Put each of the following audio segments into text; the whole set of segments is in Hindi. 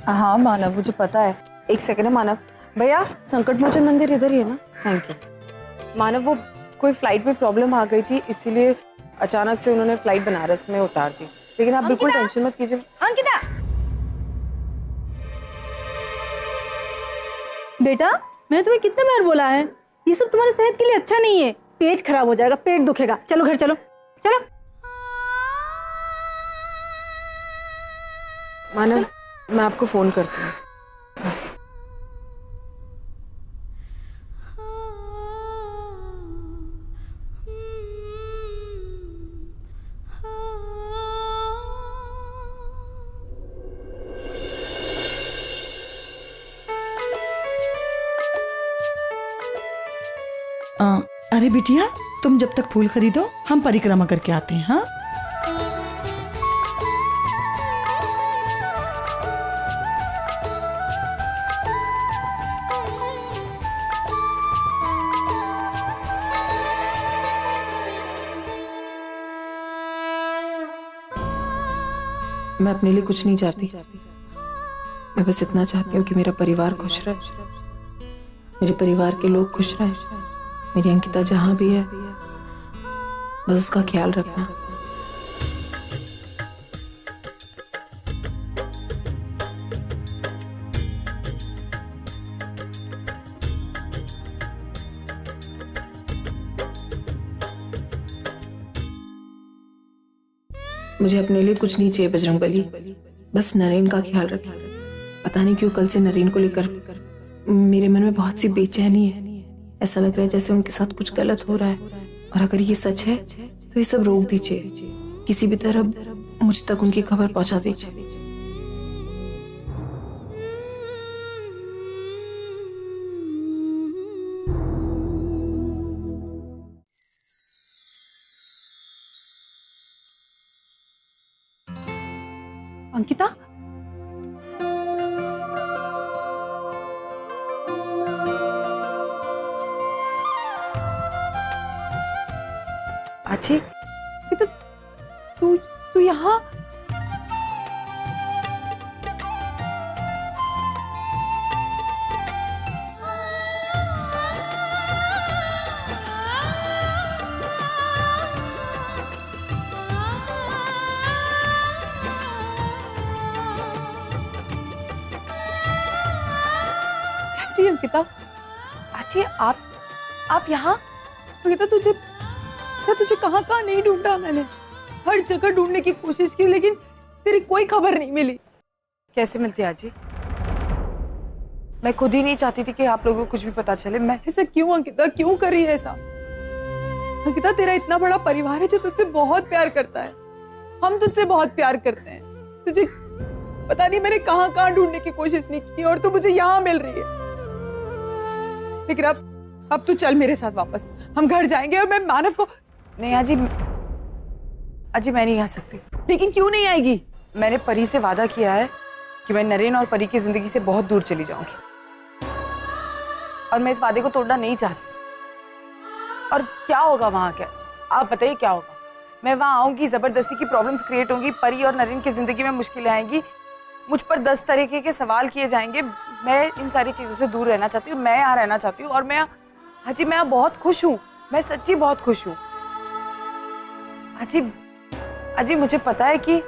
हाँ मानव, मुझे पता है। एक सेकंड है मानव। भैया, संकट मोचन मंदिर इधर ही है ना? Thank you. मानव, वो कोई फ्लाइट में प्रॉब्लम आ गई थी, इसीलिए अचानक से उन्होंने फ्लाइट बनारस में उतार दी। लेकिन आप बिल्कुल टेंशन मत कीजिए। अंकिता, बेटा मैंने तुम्हें कितने बार बोला है, ये सब तुम्हारी सेहत के लिए अच्छा नहीं है, पेट खराब हो जाएगा, पेट दुखेगा। चलो घर चलो, चलो। मानव, मैं आपको फोन करती हूँ। अरे बिटिया, तुम जब तक फूल खरीदो हम परिक्रमा करके आते हैं। हाँ, मैं अपने लिए कुछ नहीं चाहती। मैं बस इतना चाहती हूँ कि मेरा परिवार खुश रहे, मेरे परिवार के लोग खुश रहें। मेरी अंकिता जहाँ भी है, बस उसका ख्याल रखना। मुझे अपने लिए कुछ नहीं चाहिए बजरंगबली, बस नरेन का ख्याल रखें। पता नहीं क्यों कल से नरेन को लेकर मेरे मन में बहुत सी बेचैनी है। ऐसा लग रहा है जैसे उनके साथ कुछ गलत हो रहा है, और अगर ये सच है तो ये सब रोक दीजिए। किसी भी तरह मुझ तक उनकी खबर पहुंचा दीजिए। अंकिता, आजी, तू यहाँ? कैसी अंकिता? आजी, आप यहाँ? अंकिता, तुझे कहाँ कहाँ नहीं ढूंढा मैंने, हर जगह ढूंढने की कोशिश की, लेकिन तेरी कोई खबर नहीं मिली। कैसे मिलती आजी? मैं खुद ही नहीं चाहती थी कि आप लोगों को कुछ भी पता चले। मैं ऐसा क्यों अंकिता, क्यों कर रही है ऐसा? अंकिता, तेरा इतना बड़ा परिवार है जो तुझसे बहुत प्यार करता है, हम तुझसे बहुत प्यार करते हैं। तुझे पता नहीं मैंने कहाँ कहाँ ढूंढने की कोशिश नहीं की, और तू मुझे यहाँ मिल रही है। लेकिन अब तू चल मेरे साथ वापस, हम घर जाएंगे, और मैं मानव को। नहीं आजी, मैं नहीं आ सकती। लेकिन क्यों नहीं आएगी? मैंने परी से वादा किया है कि मैं नरेन और परी की जिंदगी से बहुत दूर चली जाऊंगी, और मैं इस वादे को तोड़ना नहीं चाहती। और क्या होगा वहां? क्या आप बताइए, क्या होगा? मैं वहां आऊंगी, जबरदस्ती की प्रॉब्लम्स क्रिएट होंगी, परी और नरेन की जिंदगी में मुश्किलें आएंगी, मुझ पर 10 तरीके के सवाल किए जाएंगे। मैं इन सारी चीजों से दूर रहना चाहती हूँ, मैं यहाँ रहना चाहती हूँ, और मैं हाजी, मैं यहाँ बहुत खुश हूँ, मैं सच्ची बहुत खुश हूँ। हाजी, मुझे पता है कि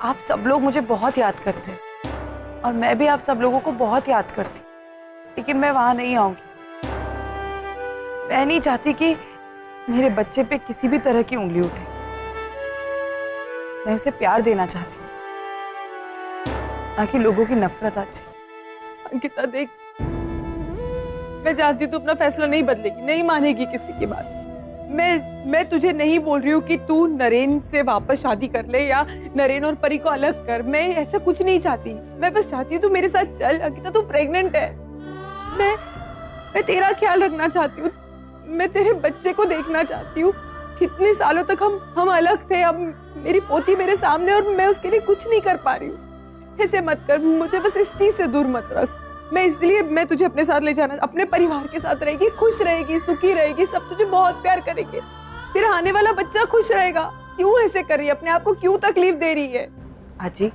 आप सब लोग मुझे बहुत याद करते हैं, और मैं भी आप सब लोगों को बहुत याद करती, लेकिन मैं वहां नहीं आऊंगी। मैं नहीं चाहती कि मेरे बच्चे पे किसी भी तरह की उंगली उठे। मैं उसे प्यार देना चाहती हूँ, ताकि लोगों की नफरत आ जाए। अंकिता देख, मैं जानती हूँ तू अपना फैसला नहीं बदलेगी, नहीं मानेगी किसी की बात। मैं तुझे नहीं बोल रही हूँ कि तू नरेन से वापस शादी कर ले या नरेन और परी को अलग कर। मैं ऐसा कुछ नहीं चाहती। मैं बस चाहती हूँ तू मेरे साथ चल। अंकिता, तू प्रेग्नेंट है। मैं तेरा ख्याल रखना चाहती हूँ, मैं तेरे बच्चे को देखना चाहती हूँ। कितने सालों तक हम अलग थे, अब मेरी पोती मेरे सामने, और मैं उसके लिए कुछ नहीं कर पा रही हूँ। ऐसे मत कर, मुझे बस इस चीज से दूर मत रख। मैं तुझे अपने साथ ले जाना, अपने परिवार के साथ रहेगी, खुश रहेगी, सुखी रहेगी, सब तुझे बहुत प्यार करेंगे। तेरा आने वाला बच्चा खुश रहेगा। क्यों ऐसे कर रही है? अपने आप को क्यों तकलीफ दे रही है? आजी,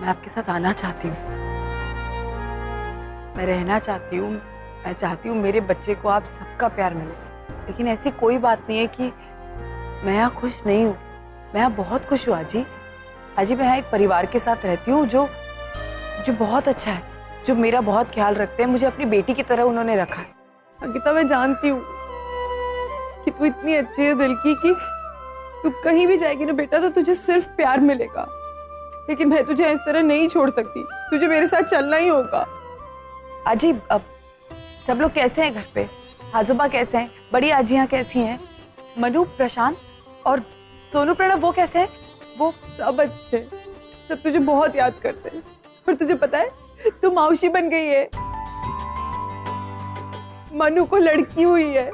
मैं आपके साथ आना चाहती हूँ, मैं रहना चाहती हूँ, मैं चाहती हूँ मेरे बच्चे को आप सबका प्यार मिले। लेकिन ऐसी कोई बात नहीं है कि मैं यहाँ खुश नहीं हूँ। मैं यहाँ बहुत खुश हूँ आजी। आजी मैं यहाँ एक परिवार के साथ रहती हूँ जो जो बहुत अच्छा है, जो मेरा बहुत ख्याल रखते हैं। मुझे अपनी बेटी की तरह उन्होंने रखा है। अंकिता, मैं जानती हूँ कि तू इतनी अच्छी है दिल की कि तू कहीं भी जाएगी ना बेटा तो तुझे सिर्फ प्यार मिलेगा। लेकिन मैं तुझे इस तरह नहीं छोड़ सकती, तुझे मेरे साथ चलना ही होगा। आजी अब सब लोग कैसे हैं घर पे? आजूबा कैसे हैं? बड़ी आजियाँ कैसी हैं? मनु, प्रशांत और सोनू, प्रणव वो कैसे हैं? वो सब अच्छे, सब तुझे बहुत याद करते हैं। और तुझे पता है तू मौसी बन गई है, मनु को लड़की हुई है।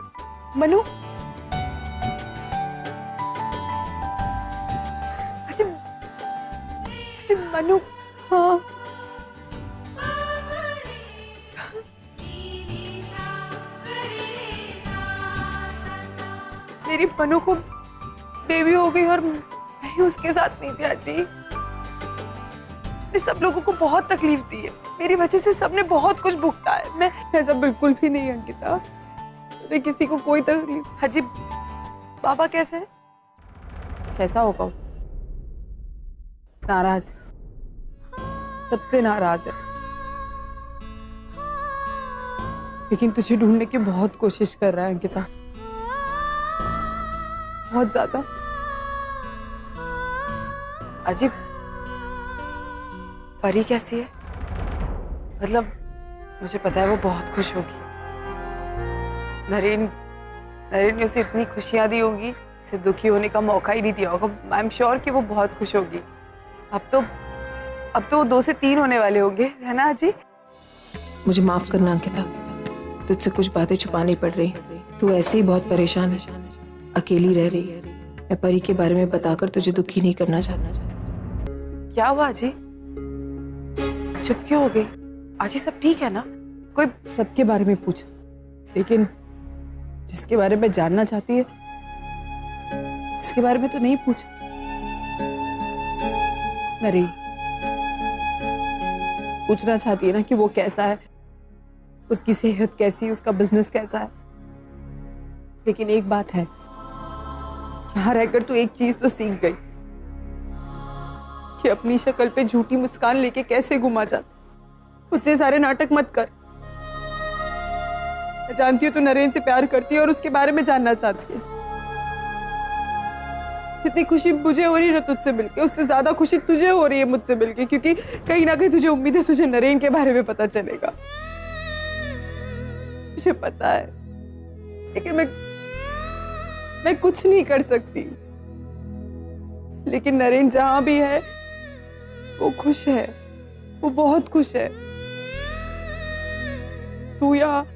मनु, मनु, हाँ, मेरी मनु को बेबी हो गई और मैं उसके साथ नहीं थी आजी। मैंने सब लोगों को बहुत तकलीफ दी है, मेरी वजह से सबने बहुत कुछ भुगता है। मैं ऐसा बिल्कुल भी नहीं अंकिता, मैं किसी को कोई तकलीफ। अजी बाबा कैसे है? कैसा होगा वो? नाराज है, सबसे नाराज है। लेकिन तुझे ढूंढने की बहुत कोशिश कर रहा है अंकिता, बहुत ज्यादा। अजीब, परी कैसी है? मतलब मुझे पता है वो बहुत खुश होगी। नरेन ने उसे इतनी खुशियां दी होंगी, उसे दुखी होने का मौका ही नहीं दिया होगा। आई एम श्योर कि वो बहुत खुश होगी। अब तो वो 2 से 3 होने वाले होंगे, है ना अजी? मुझे माफ करना अंकिता, तुझसे कुछ बातें छुपानी पड़ रही। तू ऐसे ही बहुत परेशान है, अकेली रह रही है। मैं परी के बारे में बताकर तुझे दुखी नहीं करना चाहता। क्या हुआ अजी? चुप क्यों हो गई? अजी सब ठीक है ना? कोई सबके बारे में पूछा, लेकिन जिसके बारे में जानना चाहती है उसके बारे में तो नहीं पूछा। नरेन पूछना चाहती है ना कि वो कैसा है, उसकी सेहत कैसी है, उसका बिजनेस कैसा है। लेकिन एक बात है, यहां रहकर तू एक चीज तो सीख गई कि अपनी शक्ल पे झूठी मुस्कान लेके कैसे घुमा जाता। मुझसे सारे नाटक मत कर। मैं जानती हूँ तू नरेन से प्यार करती है और उसके बारे में जानना चाहती है। जितनी खुशी मुझे हो रही है ना तुझसे मिलके, उससे ज्यादा खुशी तुझे हो रही है मुझसे मिलके, क्योंकि कहीं ना कहीं तुझे उम्मीद है तुझे नरेन के बारे में पता चलेगा। मुझे पता है, लेकिन मैं कुछ नहीं कर सकती। लेकिन नरेन जहां भी है वो खुश है, वो बहुत खुश है। तू यहाँ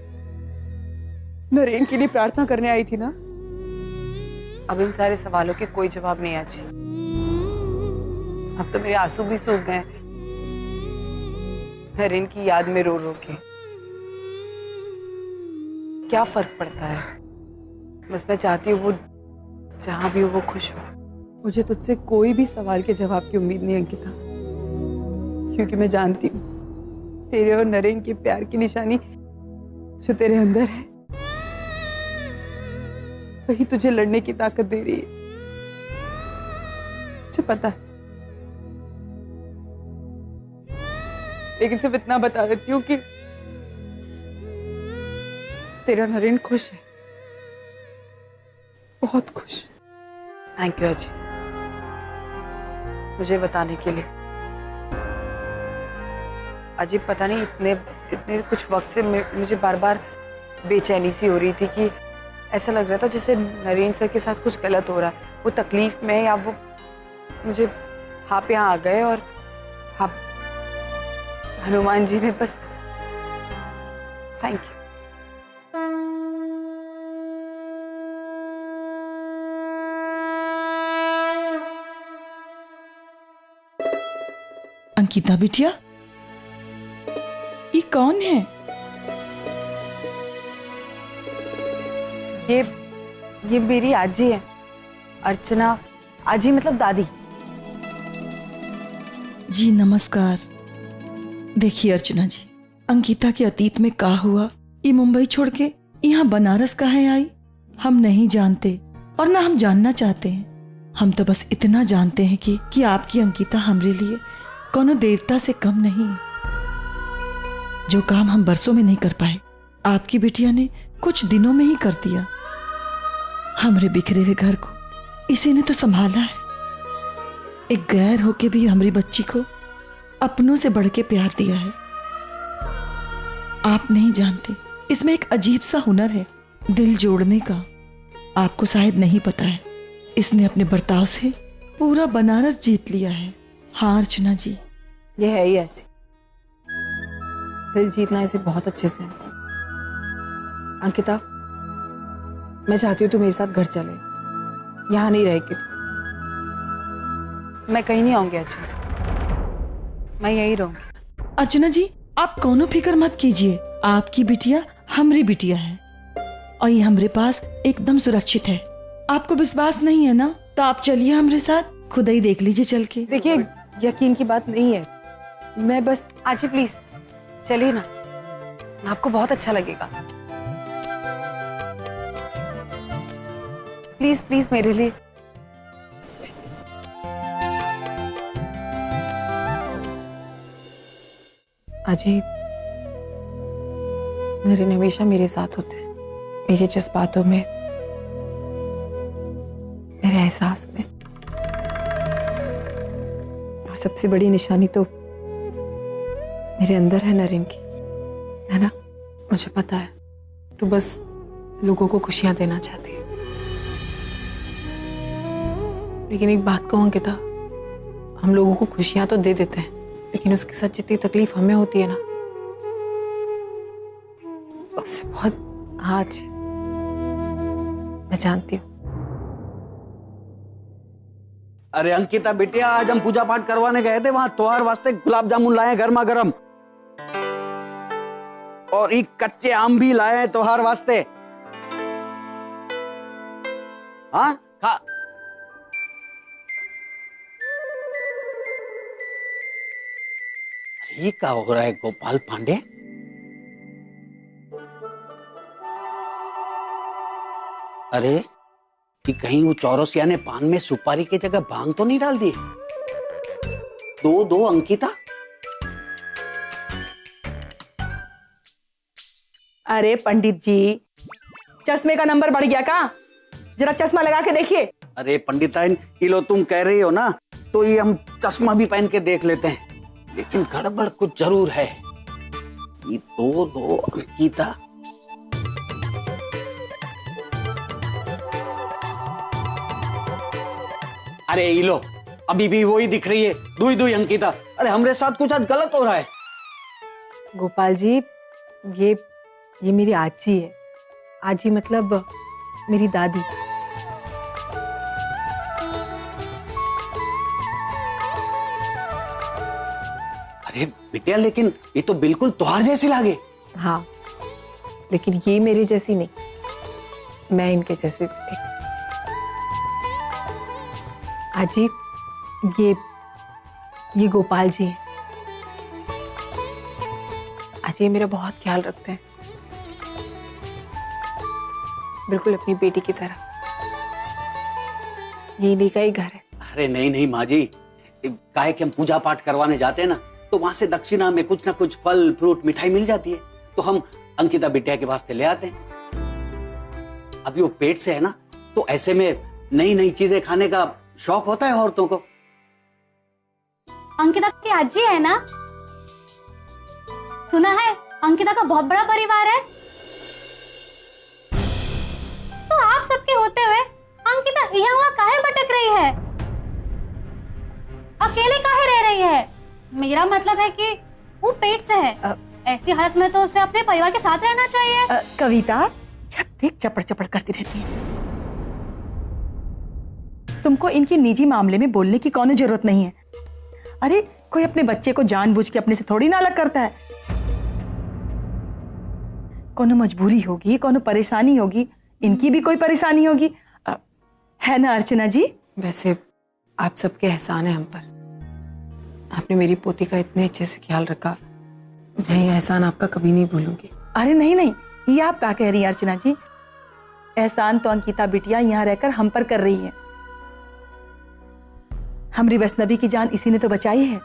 नरेन के लिए प्रार्थना करने आई थी ना? अब इन सारे सवालों के कोई जवाब नहीं अजी। अब तो मेरे आंसू भी सूख गए नरेन की याद में रो रो के। क्या फर्क पड़ता है? बस मैं चाहती हूँ वो जहां भी हो वो खुश हो। मुझे तुझसे कोई भी सवाल के जवाब की उम्मीद नहीं अंकिता, क्योंकि मैं जानती हूँ तेरे और नरेन के प्यार की निशानी जो तेरे अंदर है वही तुझे लड़ने की ताकत दे रही है। मुझे पता है, लेकिन सिर्फ इतना बता देती हूँ कि तेरा नरेन खुश है, बहुत खुश। थैंक यू अजी मुझे बताने के लिए। अजी पता नहीं इतने कुछ वक्त से मुझे बार बार बेचैनी सी हो रही थी कि ऐसा लग रहा था जैसे नरेन सर के साथ कुछ गलत हो रहा है। वो तकलीफ में या वो मुझे आप यहाँ आ गए और आप हनुमान जी ने बस। Thank you. अंकिता बिटिया, ये कौन है? ये मेरी आजी है, अर्चना आजी, मतलब दादी। जी नमस्कार। देखिए अर्चना जी, अंकिता के अतीत में क्या हुआ, ये मुंबई छोड़ के यहाँ बनारस काहे आई, हम नहीं जानते और ना हम जानना चाहते हैं। हम तो बस इतना जानते हैं कि आपकी अंकिता हमारे लिए कोनो देवता से कम नहीं है। जो काम हम बरसों में नहीं कर पाए, आपकी बिटिया ने कुछ दिनों में ही कर दिया। हमरे बिखरे हुए घर को इसी ने तो संभाला है। एक गैर होके भी हमारी बच्ची को अपनों से बढ़ के प्यार दिया है। आप नहीं जानते, इसमें एक अजीब सा हुनर है, दिल जोड़ने का। आपको शायद नहीं पता है, इसने अपने बर्ताव से पूरा बनारस जीत लिया है। हाँ अर्चना जी, ये है ही ऐसी, दिल जीतना इसे बहुत अच्छे से है। अंकिता, मैं चाहती हूँ तू मेरे साथ घर चले, यहाँ नहीं रहेगी। मैं कहीं नहीं आऊंगी अच्छा, मैं यहीं रहूंगी। अर्चना जी आप कोनो फिक्र मत कीजिए, आपकी बिटिया हमारी बिटिया है और ये हमारे पास एकदम सुरक्षित है। आपको विश्वास नहीं है ना, तो आप चलिए हमारे साथ, खुद ही देख लीजिए चल के। देखिए, यकीन की बात नहीं है, मैं बस आजी प्लीज चलिए ना, आपको बहुत अच्छा लगेगा। प्लीज प्लीज मेरे लिए। अजय, नरेन हमेशा मेरे साथ होते हैं, मेरे जज्बातों में, मेरे एहसास में। और सबसे बड़ी निशानी तो मेरे अंदर है नरेन की, है ना? मुझे पता है तू बस लोगों को खुशियां देना चाहती है, लेकिन एक बात कहूं अंकिता, हम लोगों को खुशियां तो दे देते हैं, लेकिन उसके साथ जितनी तकलीफ हमें होती है ना, उससे बहुत आज मैं जानती हूँ। अरे अंकिता बिटिया, आज हम पूजा पाठ करवाने गए थे, वहां त्योहार वास्ते गुलाब जामुन लाए गर्मा गर्म, और एक कच्चे आम भी लाए हैं त्योहार वास्ते। हाँ खा। ये क्या हो रहा है गोपाल पांडे? अरे कि कहीं वो चौरसिया ने पान में सुपारी की जगह भांग तो नहीं डाल दी? दो अंकिता। अरे पंडित जी, चश्मे का नंबर बढ़ गया का? जरा चश्मा लगा के देखिए। अरे पंडिताइन, ये लो तुम कह रही हो ना, तो ये हम चश्मा भी पहन के देख लेते हैं, लेकिन गड़बड़ कुछ जरूर है। ये दो अंकिता। अरे ये लो, अभी भी वही दिख रही है, दुई अंकिता। अरे हमरे साथ कुछ आज गलत हो रहा है। गोपाल जी, ये मेरी आजी है। आजी मतलब मेरी दादी। अरे बिटिया, लेकिन ये तो बिल्कुल त्योहार जैसी लागे। हाँ, लेकिन ये मेरी जैसी नहीं, मैं इनके जैसी थी। आजी, ये गोपाल जी हैं। आजी मेरा बहुत ख्याल रखते हैं, बिल्कुल अपनी बेटी की तरह। ये इन्हीं का ही घर है। अरे नहीं माँ जी, काहे कि हम पूजा पाठ करवाने जाते हैं ना, तो वहां से दक्षिणा में कुछ ना कुछ फल फ्रूट मिठाई मिल जाती है, तो हम अंकिता बिटिया के वास्ते ले आते हैं। अभी वो पेट से है ना, तो ऐसे में नई चीजें खाने का शौक होता है औरतों को। अंकिता की आजी है ना? सुना है अंकिता का बहुत बड़ा परिवार है। तो आप सबके होते हुए अंकिता यहाँ वहाँ काहे भटक रही है? अकेले काहे रह रही है? मेरा मतलब है कि वो पेट से है, ऐसी हालत में तो उसे अपने परिवार के साथ रहना चाहिए। कविता, जब देख चपड़ करती रहती है। तुमको इनके निजी मामले में बोलने की कौन जरूरत नहीं है। अरे कोई अपने बच्चे को जानबूझ के अपने से थोड़ी ना अलग करता है। कोनो मजबूरी होगी, कोनो परेशानी होगी, इनकी भी कोई परेशानी होगी, है ना अर्चना जी? वैसे आप सबके एहसान है हम पर। आपने मेरी पोती का इतने अच्छे से ख्याल रखा, मैं ये एहसान आपका कभी नहीं भूलूंगी। अरे नहीं नहीं, ये आप क्या कह रही हैं अर्चना जी? एहसान तो अंकिता बिटिया यहाँ रहकर हम पर कर रही है। हमारी वैष्णवी की जान इसी ने तो बचाई है,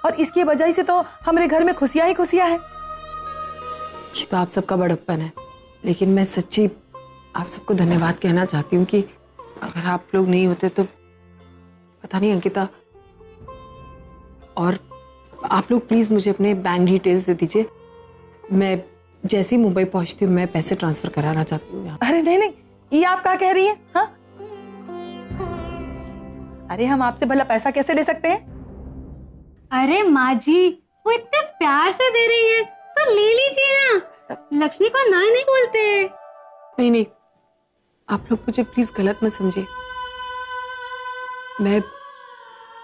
और इसकी वजह से तो हमारे घर में खुशियां ही खुशियां है। ये तो आप सबका बड़प्पन है, लेकिन मैं सच्ची आप सबको धन्यवाद कहना चाहती हूँ कि अगर आप लोग नहीं होते तो पता नहीं अंकिता। और आप लोग प्लीज मुझे अपने बैंक डिटेल्स दे दीजिए, मैं जैसे ही मुंबई पहुंचती हूँ मैं पैसे ट्रांसफर कराना चाहती हूँ। अरे नहीं नहीं, ये आप क्या कह रही हैं? हाँ, अरे हम आपसे भला पैसा कैसे ले सकते हैं? अरे माँ जी, वो इतने प्यार से दे रही है तो ले लीजिए ना। लक्ष्मी को ना नहीं बोलते। नहीं नहीं, आप लोग मुझे प्लीज गलत मत समझिए। मैं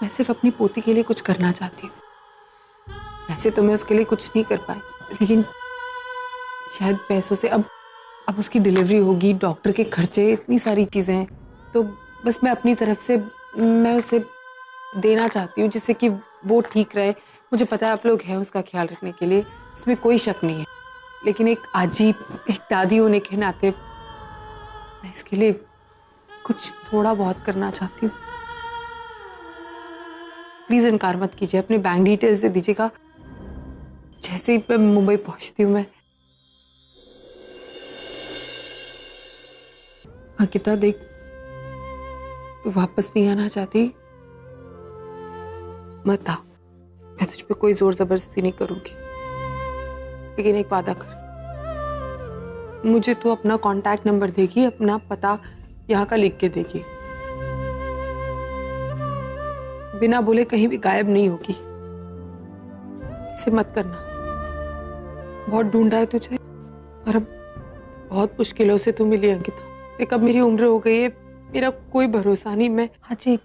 सिर्फ अपनी पोती के लिए कुछ करना चाहती हूँ। वैसे तो मैं उसके लिए कुछ नहीं कर पाई, लेकिन शायद पैसों से अब उसकी डिलीवरी होगी, डॉक्टर के खर्चे, इतनी सारी चीजें हैं, तो बस मैं अपनी तरफ से मैं उसे देना चाहती हूँ जिससे कि वो ठीक रहे। मुझे पता है आप लोग हैं उसका ख्याल रखने के लिए, इसमें कोई शक नहीं है, लेकिन एक आजी, एक दादी होने के नाते मैं इसके लिए कुछ थोड़ा बहुत करना चाहती हूँ। प्लीज इनकार मत कीजिए, अपने बैंक डिटेल्स दे दीजिएगा। जैसे ही मैं मुंबई पहुंचती हूँ मैं अंकिता देख, तू वापस नहीं आना चाहती मत आ, मैं तुझ पे कोई जोर जबरदस्ती नहीं करूंगी, लेकिन एक वादा कर, मुझे तू अपना कांटेक्ट नंबर देगी, अपना पता यहाँ का लिख के देगी, बिना बोले कहीं भी गायब नहीं होगी। इसे मत करना। बहुत ढूंढा है तुझे और अब बहुत मुश्किलों से तू मिली अंकिता। देख अब मेरी उम्र हो गई है, मेरा कोई भरोसा नहीं। मैं हाँ जी,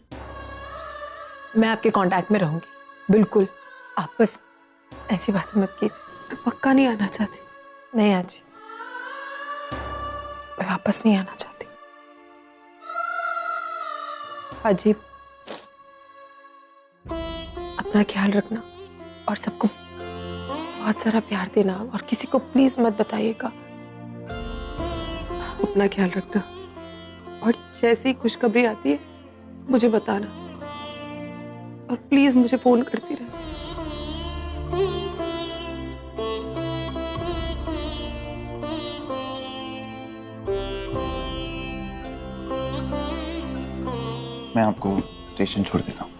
मैं आपके कांटेक्ट में रहूंगी बिल्कुल। आप बस ऐसी बातें मत कीजिए। तो पक्का नहीं आना चाहती? नहीं आजी, मैं वापस नहीं आना चाहती। आजी अपना ख्याल रखना और सबको बहुत सारा प्यार देना, और किसी को प्लीज मत बताइएगा। अपना ख्याल रखना, और जैसे ही खुशखबरी आती है मुझे बताना, और प्लीज मुझे फोन करती रहे। मैं आपको स्टेशन छोड़ देता हूँ।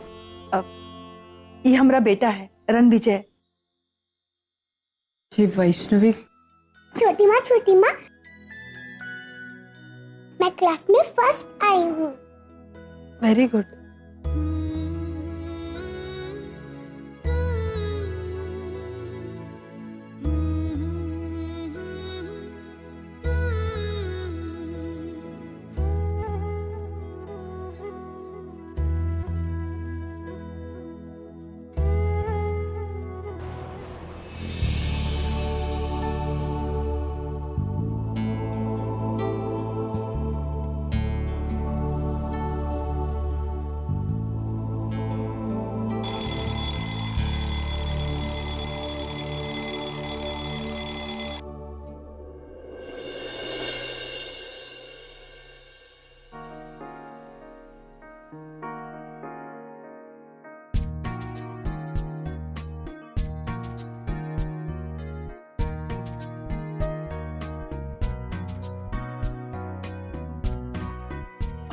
ये हमारा बेटा है रणविजय। जी वैष्णवी। छोटी माँ मैं क्लास में फर्स्ट आई हूँ। Very good.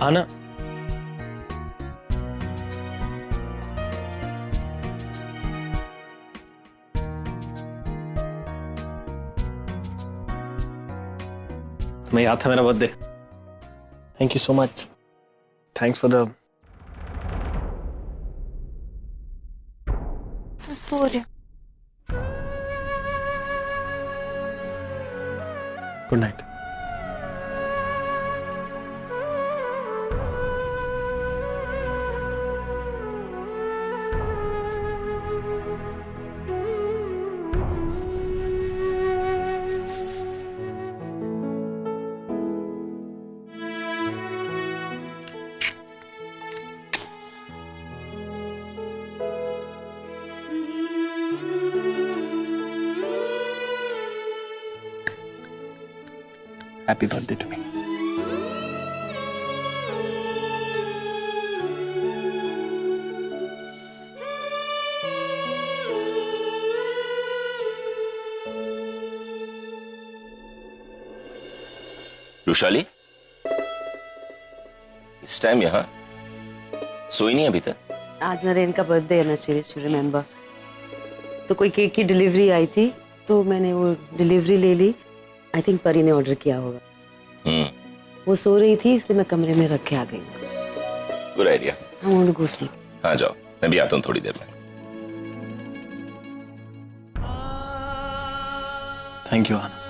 आना। तुम्हें याद था मेरा birthday? Thank you so much. Thanks for the Surya. Good night. Happy birthday to me. Rushali, इस टाइम यहाँ सोई नहीं अभी तक? आज नरेन का बर्थडे है ना, रिमेम्बर। तो कोई केक की डिलीवरी आई थी तो मैंने वो डिलीवरी ले ली। आई थिंक परी ने ऑर्डर किया होगा। वो सो रही थी इसलिए मैं कमरे में रख के आ गई। Good idea. I want to go sleep. हाँ जाओ, मैं भी आता हूँ थोड़ी देर में। थैंक यू आना।